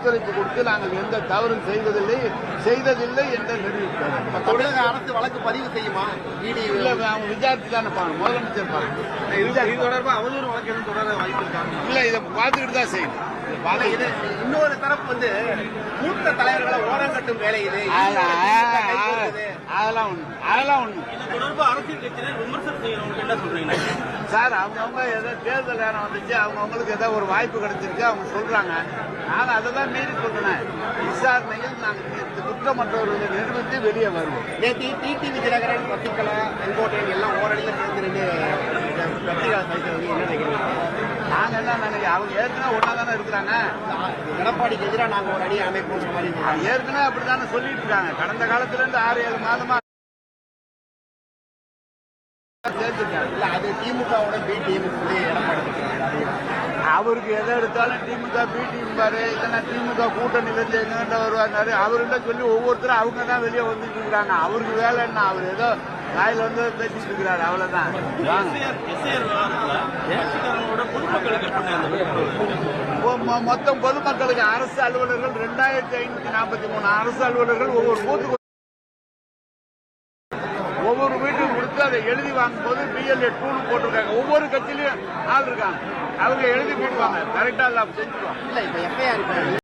ஒத்துழைப்பு கொடுத்து நாங்கள் எந்த தவறும் செய்ததில்லை என்று நிரூபித்தார். தமிழக அரசு வழக்கு பதிவு செய்யுமா? இல்ல, அவங்க விசாரித்து தானே பாருங்க, முதலமைச்சர் பாருங்க. இது தொடர்பாக அவதூறு வழக்கு எதுவும் தொடர வாய்ப்பு இருக்காங்க? இல்ல, இதை பார்த்துக்கிட்டு தான் செய்யணும். இன்னொரு தரப்பு மூத்த தலைவர்களை ஓரம் கட்டும் வேலை இது. அதெல்லாம் ஒண்ணு தொடர்பு அரசியல் கட்சியினர் விமர்சனம் செய்யறவங்களுக்கு என்ன சொல்றீங்க சார்? அவங்கவுங்க ஏதோ தேர்தல் நேரம் வந்துச்சு, அவங்கவுங்களுக்கு ஏதோ ஒரு வாய்ப்பு கிடைச்சிருக்கு, அவங்க சொல்றாங்க. நாங்க அதை தான் மீறி சொல்றேன். விசாரணையில் நாங்கள் குற்றமற்றவர்களை நிரூபித்து வெளியே வருவோம். நேற்று டிடிவி தினகரன், சசிகலா, செங்கோட்டையன் எல்லாம் ஓரணியில் சேர்ந்து என்ன நினைக்கிறீங்க? நாங்க என்ன நினைக்கிறோம், அவங்க ஏற்கனவே ஒன்னா தானே இருக்கிறாங்க. எடப்பாடிக்கு எதிராக நாங்க ஒரு அணி அமைப்போம் மாதிரி ஏற்கனவே அப்படித்தானே சொல்லிட்டு இருக்காங்க. கடந்த காலத்துல இருந்து 6-7 மாதமா சேர்த்துருக்காங்க. இல்ல, அது திமுகவோட பி டீம் எடப்பாடி அவருக்கு எதை எடுத்தாலும் திமுக பி டீம் பாரு, இல்லைன்னா திமுக கூட்டணியிலிருந்து எங்கிட்ட வருவாரு. அவர்கிட்ட சொல்லி ஒவ்வொருத்தரும் அவங்க தான் வெளியே வந்துட்டு இருக்கிறாங்க. அவருக்கு வேலை என்ன? அவர் ஏதோ வாயில வந்து பேசிட்டு இருக்கிறாரு, அவ்வளவுதான். மொத்தம் பொதுமக்களுக்கு அரசு அலுவலர்கள் 2543 அரசு அலுவலர்கள் ஒவ்வொரு வீட்டுக்கு கொடுத்து அதை எழுதி வாங்கும் போது BLA 2 போட்டிருக்காங்க. ஒவ்வொரு கட்சியிலையும் ஆள் இருக்காங்க, அவங்க எழுதி போடுவாங்க. கரெக்டா செஞ்சுருவாங்க. இல்ல, இப்ப FIR